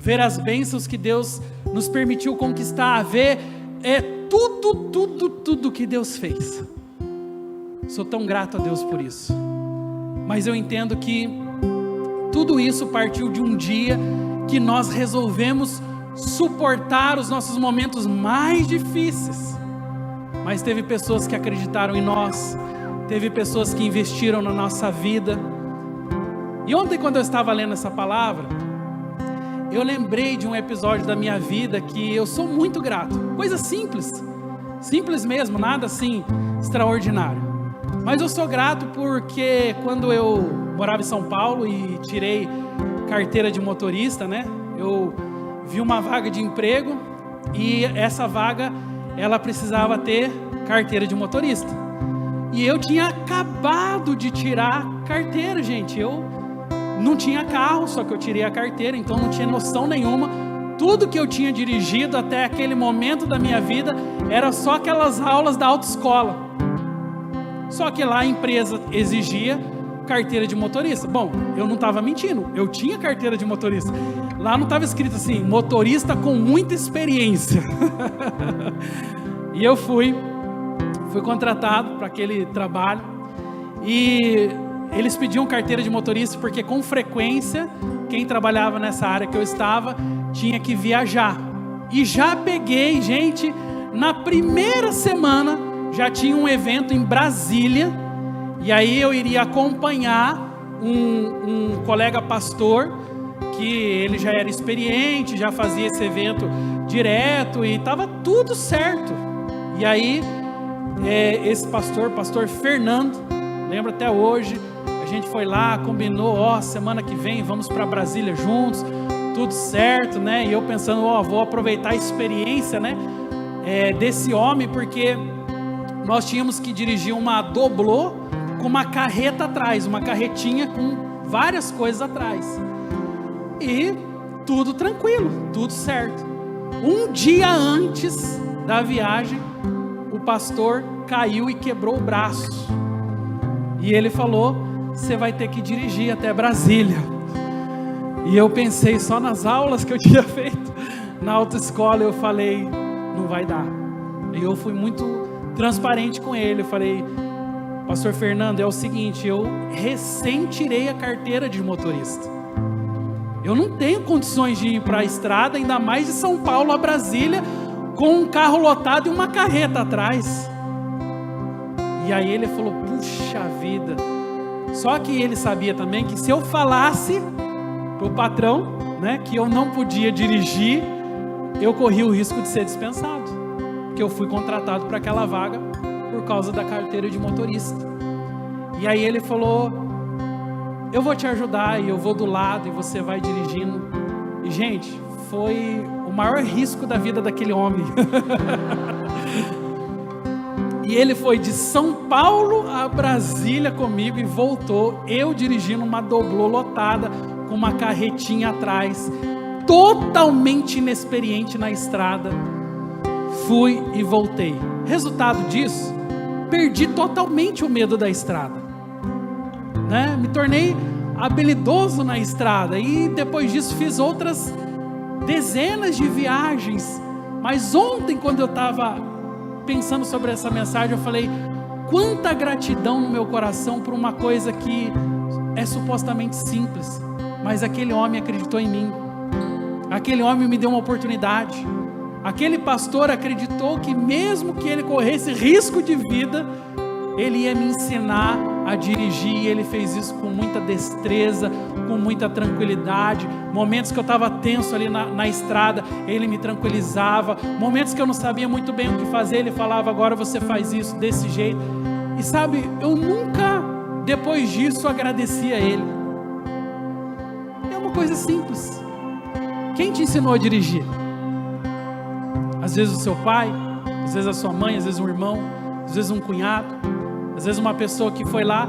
A: ver as bênçãos que Deus nos permitiu conquistar, ver tudo que Deus fez. Sou tão grato a Deus por isso. Mas eu entendo que tudo isso partiu de um dia que nós resolvemos suportar os nossos momentos mais difíceis. Mas teve pessoas que acreditaram em nós, teve pessoas que investiram na nossa vida. E ontem, quando eu estava lendo essa palavra, eu lembrei de um episódio da minha vida que eu sou muito grato. Coisa simples, simples mesmo, nada assim extraordinário. Mas eu sou grato porque quando eu morava em São Paulo e tirei carteira de motorista, né? Eu vi uma vaga de emprego e essa vaga, ela precisava ter carteira de motorista. E eu tinha acabado de tirar carteira, gente. Eu não tinha carro, só que eu tirei a carteira, então não tinha noção nenhuma. Tudo que eu tinha dirigido até aquele momento da minha vida era só aquelas aulas da autoescola. Só que lá a empresa exigia carteira de motorista. Bom, eu não estava mentindo, eu tinha carteira de motorista. Lá não estava escrito assim, motorista com muita experiência. E eu fui contratado para aquele trabalho. E eles pediam carteira de motorista porque com frequência, quem trabalhava nessa área que eu estava, tinha que viajar. E já peguei, gente, na primeira semana, já tinha um evento em Brasília, e aí eu iria acompanhar um colega pastor, que ele já era experiente, já fazia esse evento direto, e estava tudo certo. E aí, esse pastor Fernando, lembro até hoje, a gente foi lá, combinou, semana que vem vamos para Brasília juntos, tudo certo, né? E eu pensando, vou aproveitar a experiência, né? Desse homem, porque nós tínhamos que dirigir uma doblô com uma carreta atrás, uma carretinha com várias coisas atrás. E tudo tranquilo, tudo certo. Um dia antes da viagem, o pastor caiu e quebrou o braço. E ele falou, você vai ter que dirigir até Brasília. E eu pensei só nas aulas que eu tinha feito na autoescola, eu falei, não vai dar. E eu fui muito transparente com ele, eu falei, pastor Fernando, é o seguinte, eu recém tirei a carteira de motorista, eu não tenho condições de ir para a estrada, ainda mais de São Paulo a Brasília, com um carro lotado e uma carreta atrás. E aí ele falou, puxa vida, só que ele sabia também que se eu falasse para o patrão, né, que eu não podia dirigir, eu corria o risco de ser dispensado, que eu fui contratado para aquela vaga por causa da carteira de motorista. E aí ele falou, eu vou te ajudar e eu vou do lado e você vai dirigindo. E gente, foi o maior risco da vida daquele homem. E ele foi de São Paulo a Brasília comigo e voltou, eu dirigindo uma doblô lotada com uma carretinha atrás, totalmente inexperiente na estrada. Fui e voltei. Resultado disso, perdi totalmente o medo da estrada, né? Me tornei habilidoso na estrada e depois disso fiz outras dezenas de viagens. Mas ontem, quando eu estava pensando sobre essa mensagem, eu falei, quanta gratidão no meu coração por uma coisa que é supostamente simples, mas aquele homem acreditou em mim, aquele homem me deu uma oportunidade. Aquele pastor acreditou que mesmo que ele corresse risco de vida, ele ia me ensinar a dirigir, e Ele fez isso com muita destreza, com muita tranquilidade. Momentos que eu estava tenso ali na estrada, Ele me tranquilizava. Momentos que eu não sabia muito bem o que fazer, Ele falava: agora você faz isso desse jeito. E sabe, eu nunca depois disso agradeci a Ele. É uma coisa simples. Quem te ensinou a dirigir? Às vezes o seu pai, às vezes a sua mãe, às vezes um irmão, às vezes um cunhado, às vezes uma pessoa que foi lá,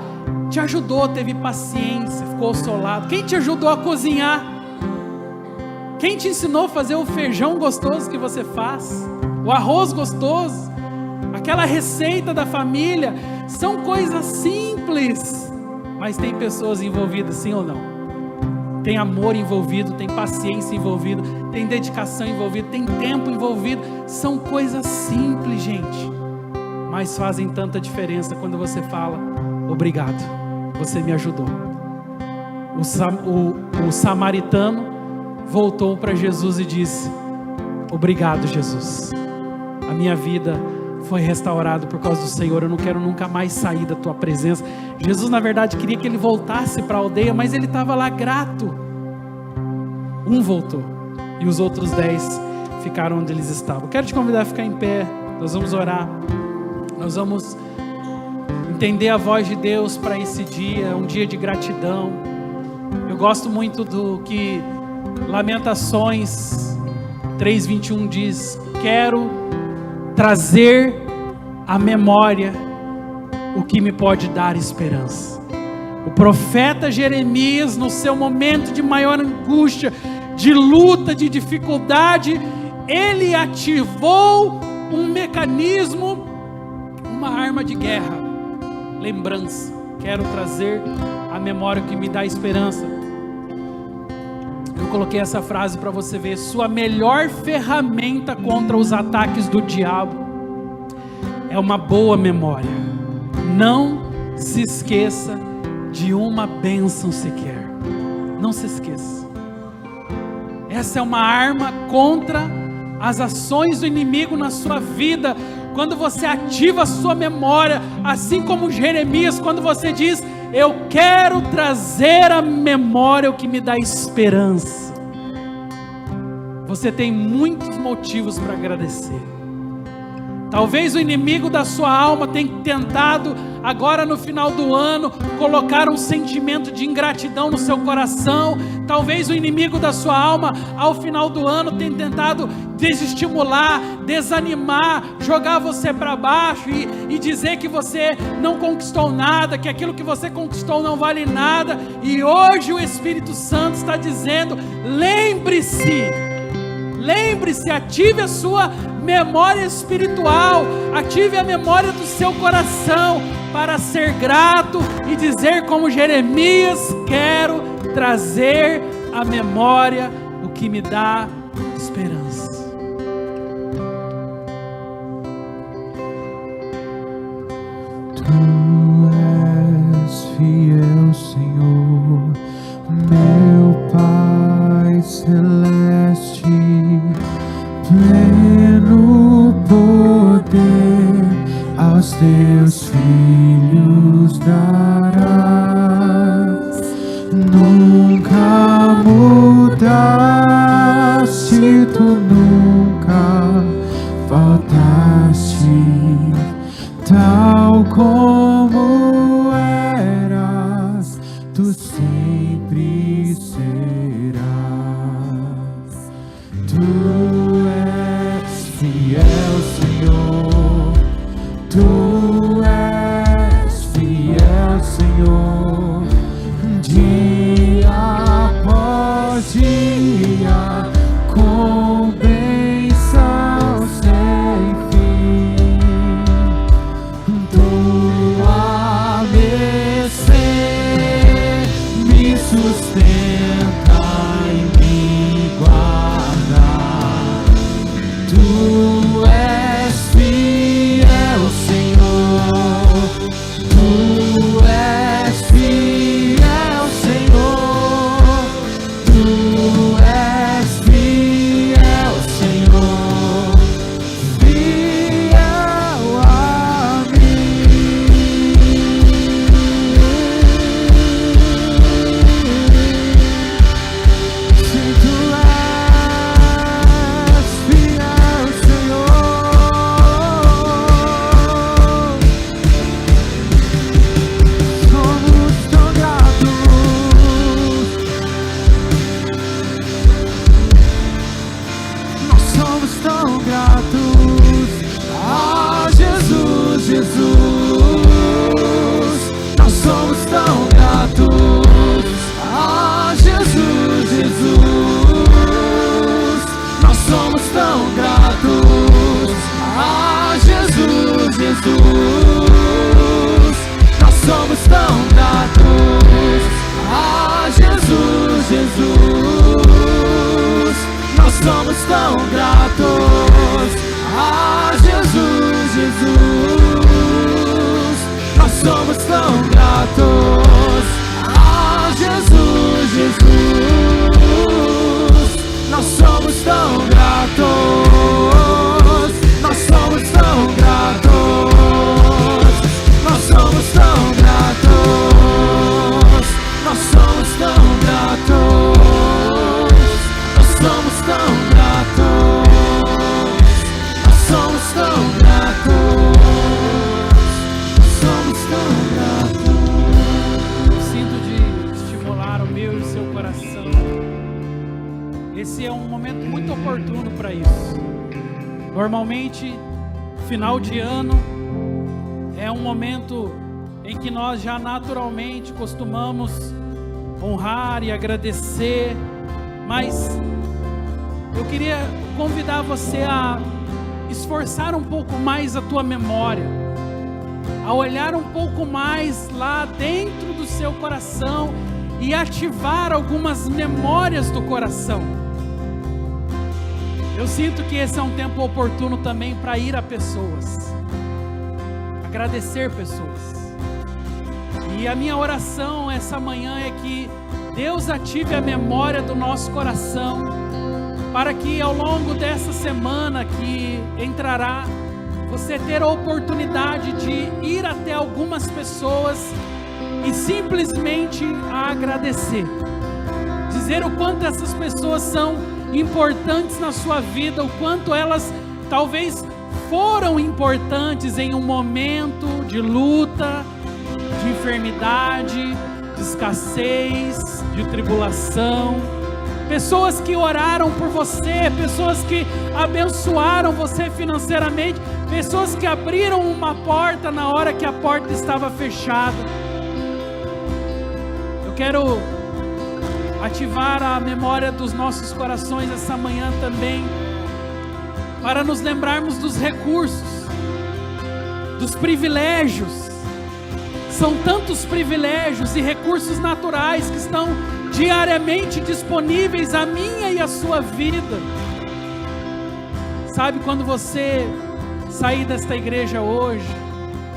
A: te ajudou, teve paciência, ficou ao seu lado. Quem te ajudou a cozinhar? Quem te ensinou a fazer o feijão gostoso que você faz? O arroz gostoso? Aquela receita da família? São coisas simples, mas tem pessoas envolvidas, sim ou não? Tem amor envolvido, tem paciência envolvida, tem dedicação envolvida, tem tempo envolvido. São coisas simples, gente, mas fazem tanta diferença quando você fala: obrigado, você me ajudou. O samaritano voltou para Jesus e disse: obrigado, Jesus, a minha vida foi restaurada por causa do Senhor, eu não quero nunca mais sair da tua presença. Jesus, na verdade, queria que ele voltasse para a aldeia, mas ele estava lá grato. Um voltou e os outros 10 ficaram onde eles estavam. Quero te convidar a ficar em pé, nós vamos orar, nós vamos entender a voz de Deus para esse dia, um dia de gratidão. Eu gosto muito do que Lamentações 3:21 diz: quero trazer à memória o que me pode dar esperança. O profeta Jeremias, no seu momento de maior angústia, de luta, de dificuldade, ele ativou um mecanismo, uma arma de guerra: lembrança. Quero trazer à memória o que me dá esperança. Eu coloquei essa frase para você ver: sua melhor ferramenta contra os ataques do diabo é uma boa memória. Não se esqueça de uma bênção sequer. Não se esqueça. Essa é uma arma contra as ações do inimigo na sua vida. Quando você ativa a sua memória, assim como Jeremias, quando você diz: eu quero trazer à memória o que me dá esperança, você tem muitos motivos para agradecer. Talvez o inimigo da sua alma tenha tentado, agora no final do ano, colocar um sentimento de ingratidão no seu coração. Talvez o inimigo da sua alma, ao final do ano, tenha tentado desestimular, desanimar, jogar você para baixo e dizer que você não conquistou nada, que aquilo que você conquistou não vale nada. E hoje o Espírito Santo está dizendo: lembre-se, ative a sua memória espiritual, ative a memória do seu coração para ser grato e dizer como Jeremias: quero trazer à memória o que me dá esperança.
B: Tu és fiel, Senhor, meu Pai celeste, pleno poder aos teus filhos darás. Nunca mudaste, tu nunca faltaste, tal como eras, tu sempre serás. Tu és fiel, Senhor, tu és fiel, Senhor, dia após dia, com bênção sem fim. Tua mercê me sustenta e me guarda. Tu és fiel, Senhor. somos tão gratos a Jesus, Jesus. Nós somos tão gratos a Jesus, Jesus. Nós somos tão gratos a Jesus, Jesus. Nós somos tão gratos. Nós somos tão gratos. Nós somos tão gratos. Nós somos tão gratos. Nós somos tão gratos. Nós somos tão gratos. Nós somos tão gratos.
A: Sinto de estimular o meu e o seu coração. Esse é um momento muito oportuno para isso. Normalmente, final de ano é um momento em que nós já naturalmente costumamos honrar e agradecer, mas eu queria convidar você a esforçar um pouco mais a tua memória, a olhar um pouco mais lá dentro do seu coração e ativar algumas memórias do coração. Eu sinto que esse é um tempo oportuno também para ir a pessoas, agradecer pessoas. E a minha oração essa manhã é que Deus ative a memória do nosso coração, para que ao longo dessa semana que entrará, você ter a oportunidade de ir até algumas pessoas e simplesmente agradecer, dizer o quanto essas pessoas são importantes na sua vida, o quanto elas talvez foram importantes em um momento de luta, de enfermidade, de escassez, de tribulação. Pessoas que oraram por você, pessoas que abençoaram você financeiramente, pessoas que abriram uma porta na hora que a porta estava fechada. Eu quero ativar a memória dos nossos corações essa manhã também, para nos lembrarmos dos recursos, dos privilégios. São tantos privilégios e recursos naturais que estão diariamente disponíveis à minha e à sua vida. Sabe, quando você sair desta igreja hoje,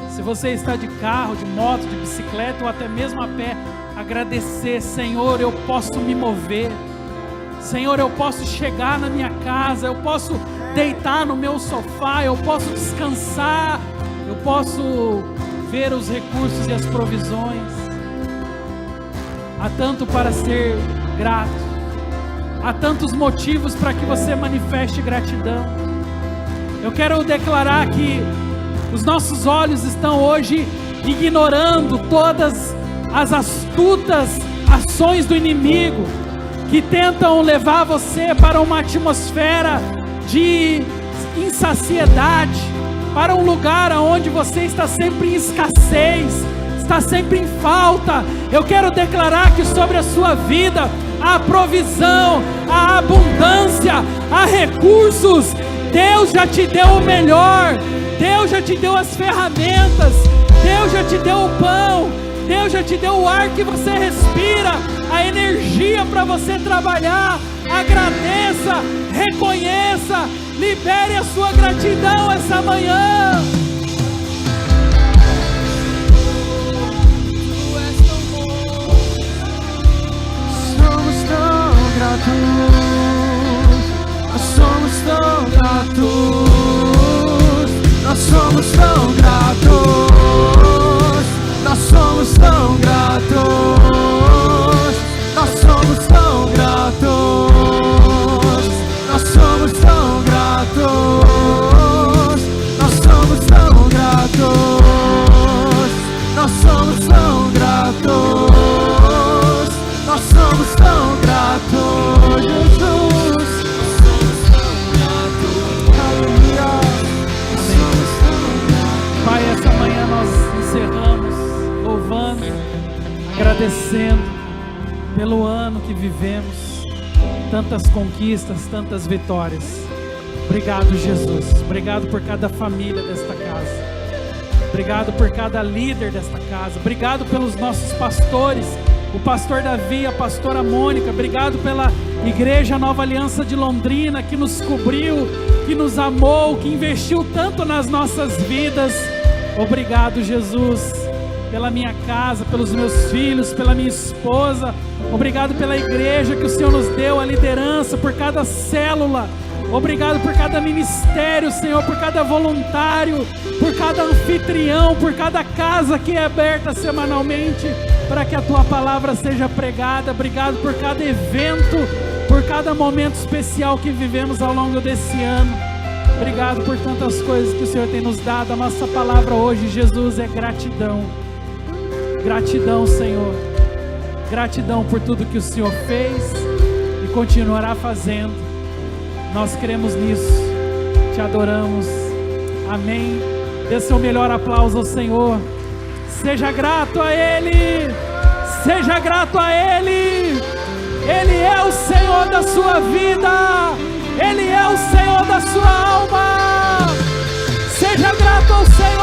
A: se você está de carro, de moto, de bicicleta ou até mesmo a pé, agradecer: Senhor, eu posso me mover, Senhor, eu posso chegar na minha casa, eu posso deitar no meu sofá, eu posso descansar, eu posso ver os recursos e as provisões. Há tanto para ser grato, há tantos motivos para que você manifeste gratidão. Eu quero declarar que os nossos olhos estão hoje ignorando todas as astutas ações do inimigo que tentam levar você para uma atmosfera de insaciedade, para um lugar onde você está sempre em escassez, está sempre em falta. Eu quero declarar que sobre a sua vida há provisão, há abundância, há recursos. Deus já te deu o melhor, Deus já te deu as ferramentas, Deus já te deu o pão, Deus já te deu o ar que você respira, a energia para você trabalhar. Agradeça, reconheça, libere a sua gratidão essa manhã.
B: Somos tão gratos, nós somos tão gratos, nós somos tão gratos, nós somos tão gratos, nós somos tão gratos, nós somos tão gratos, nós somos tão gratos, nós somos tão gratos, nós somos tão gratos, Jesus, nós somos tão gratos, aleluia, nós somos tão gratos.
A: Pai, essa manhã nós encerramos louvando, agradecendo pelo ano que vivemos, tantas conquistas, tantas vitórias. Obrigado, Jesus, obrigado por cada família desta casa. Obrigado por cada líder desta casa. Obrigado pelos nossos pastores, o pastor Davi, a pastora Mônica. Obrigado pela Igreja Nova Aliança de Londrina, que nos cobriu, que nos amou, que investiu tanto nas nossas vidas. Obrigado, Jesus, pela minha casa, pelos meus filhos, pela minha esposa. Obrigado pela igreja que o Senhor nos deu, a liderança, por cada célula. Obrigado por cada ministério, Senhor, por cada voluntário, por cada anfitrião, por cada casa que é aberta semanalmente para que a Tua palavra seja pregada. Obrigado por cada evento, por cada momento especial que vivemos ao longo desse ano. Obrigado por tantas coisas que o Senhor tem nos dado. A nossa palavra hoje, Jesus, é gratidão. Gratidão, Senhor. Gratidão por tudo que o Senhor fez e continuará fazendo. Nós cremos nisso, te adoramos, amém. Dê seu melhor aplauso ao Senhor. Seja grato a Ele, seja grato a Ele. Ele é o Senhor da sua vida, Ele é o Senhor da sua alma. Seja grato ao Senhor.